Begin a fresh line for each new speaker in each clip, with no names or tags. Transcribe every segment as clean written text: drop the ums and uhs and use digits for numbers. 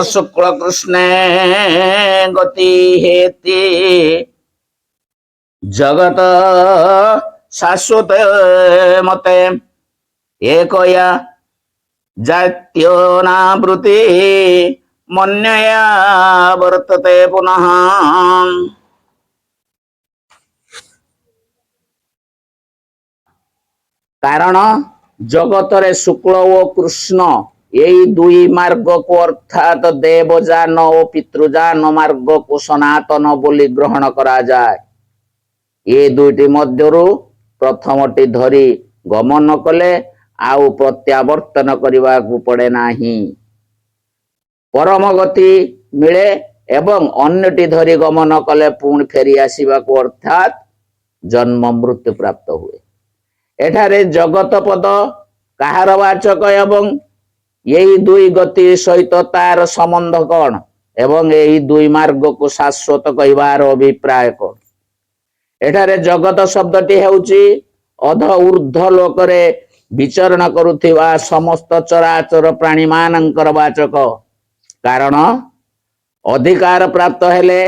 शुक्ल कृष्णे गति हेति जगत शाश्वत मते एकया जात्योनावृत्ति मन्यया वर्तते पुनः। कारण जगतरे शुक्ल और कृष्ण यही दुई मार्ग को अर्थात देवजान और पितृजान मार्ग को सनातन बोली ग्रहण करा जाए। ये दुईटी मध्यरु प्रथमटी धरी गमन कले आउ प्रत्यावर्तन करने को पड़े नाही। परम गति मिले एवं अन्यटी धरी गमन कले पुणी फेरी आसवा को अर्थात जन्म मृत्यु प्राप्त हुए। एठारे जगत पद कहार वाचक एवं यही दुई गति सहित तार संबंध कौन एवं यही दुई मार्ग को शाश्वत कहवार अभिप्राय कौन। एठारे जगत शब्दटी हेउची अध ऊर्ध्व लोकरे विचरण करुथिबा समस्त चराचर प्राणी मानंकर वाचक। कारण अधिकार प्राप्त हेले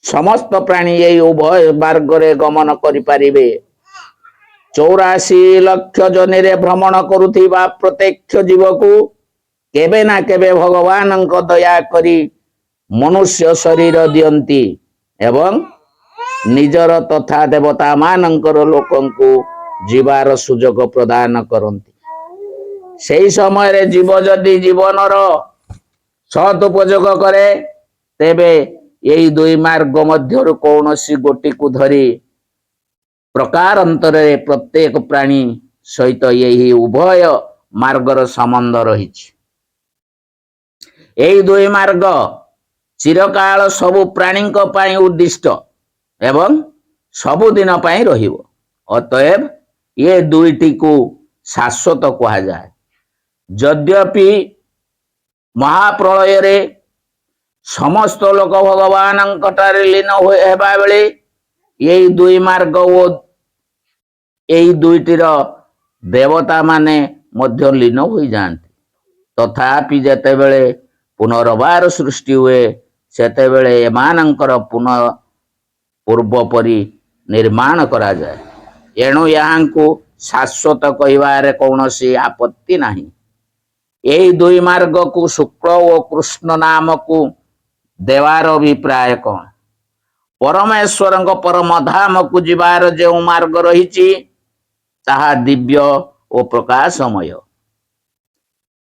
समस्त प्राणी यही उभय मार्ग रे गमन करि पारिबे। 84 लक्ष जनिरे भ्रमण करुथिबा प्रत्यक्ष जीव को केबे ना केबे भगवान दया करी मनुष्य शरीर दियंती एवं निजर तथा देवता मानंकर लोकन को जीवार सुजोग प्रदान करंती। सेही समय रे जीव जदि जीवनर सत उपयोग करे तेबे यही दुई मार्ग मध्यरु कौनसी गोटी को धरी प्रकार अंतरे प्रत्येक प्राणी सहित यही उभय मार्गर संबंध रही। यही दुई मार्ग चिरकाल सबु प्राणी पाई उद्दिष्ट एवं सबुदिन पाई रहिबो। अतएव ये दुईटी को शाश्वत कहा जाए। यद्यपि महाप्रलय रे समस्त लोक भगवान लीन हेबा बेले यही दुई मार्ग ओ यही दुईटीर देवता माने मध्य लीन हो जाती। तथापि जेतेबेले पुनर्बार सृष्टि हुए सेतेबेले एमानंकर पुनः पूर्व परी निर्माण करा जाए। एणु यहाँ को शाश्वत कहवारे कौनसी आपत्ति नहीं। यही दुई मार्ग को शुक्ल और कृष्ण नाम को देवार अभिप्राय कौन। परमेश्वर परम धाम को जीवार जो मार्ग रही ताहा दिव्य और प्रकाशमय।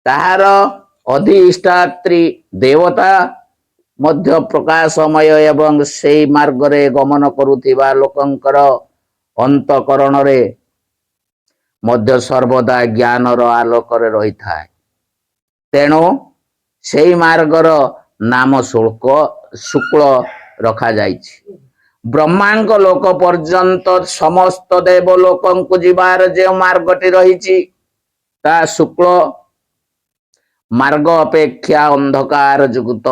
ताहार अधिष्ठात्री देवता मध्य प्रकाशमय एवं से मार्ग रे गमन करुथिबा लोकंकर अंतकरण रे मध्य सर्वदा ज्ञानर आलोक रे रही थाए। तेणु से मार्गर नाम शुक्ल रखा जाइछि। ब्रह्मांड लोक पर्यंत समस्त देव लोकं को जीवार जो मार्गटी रही ता शुक्ल मार्ग अपेक्षा अंधकार युक्त।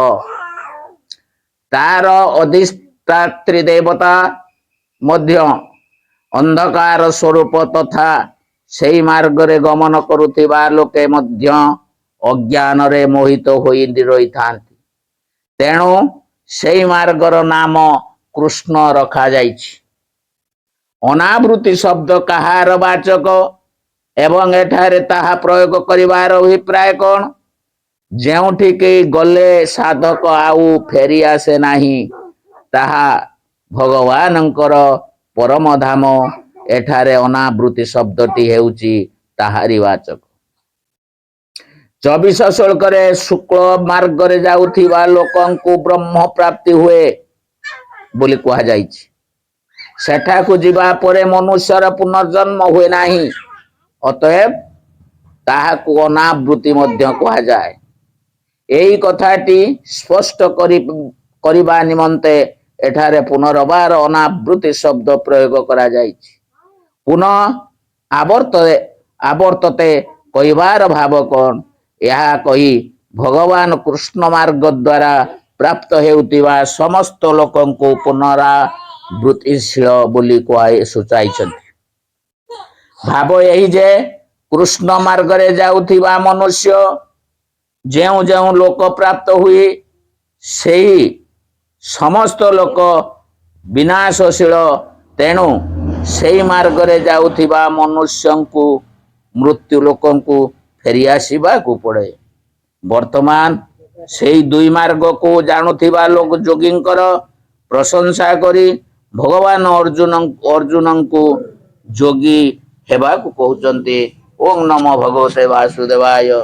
तार अधिष्ठात्री देवता मध्य अंधकार स्वरूप तथा सेई मार्ग रे गमन करुथिबा लोके मध्य अज्ञान रे मोहित होई रही थांती। तेणु सेई मार्गर नाम कृष्ण रखा जाइछि। अनावृत्ति शब्द कहार वाचक एवं एठारे ताहा प्रयोग करिवार अभिप्राय कौन। जेउठी के गले साधक आउ फेरी आसे नाही ताहा भगवानंकर परम धाम। एठारे अनावृत्ति शब्दटी हेउची ताहारी वाचक। 24 श्लोक रे शुक्ल मार्ग रे जाउथिबा लोकन को ब्रह्म प्राप्ति हुए बोली कहा जाइछि। सेठा को जीवा परे मनुष्यर पुनर्जन्म हुए नाही। अतएव ताहा को अनावृत्ति मध्य कहा जाए। यही कथाटी स्पष्ट करिबा निमंते एठारे पुनर्बार अनावृत्ति शब्द प्रयोग करा जाइछि। पुनः आवर्तते कहवार भाव कौन। यह कही भगवान कृष्ण मार्ग द्वारा प्राप्त हेउतिबा समस्त लोकं को पुनरावृत्तिशील बोली कहे सूचाइछन्ति। भाव यही जे कृष्ण मार्ग रे जाउथिबा मनुष्य ଯେଉଁ ଯେଉଁ ଲୋକ ପ୍ରାପ୍ତ ହୁଏ ସେହି ସମସ୍ତ ଲୋକ ବିନାଶଶୀଳ। ତେଣୁ ସେଇ ମାର୍ଗରେ ଯାଉଥିବା ମନୁଷ୍ୟଙ୍କୁ ମୃତ୍ୟୁ ଲୋକଙ୍କୁ ଫେରିଆସିବାକୁ ପଡ଼େ। ବର୍ତ୍ତମାନ ସେଇ ଦୁଇ ମାର୍ଗକୁ ଜାଣୁଥିବା ଲୋକ ଯୋଗୀଙ୍କର ପ୍ରଶଂସା କରି ଭଗବାନ ଅର୍ଜୁନଙ୍କୁ ଯୋଗୀ ହେବାକୁ କହୁଛନ୍ତି। ଓಂ ନମୋ ଭଗବତେ ବାସୁଦେବାୟ।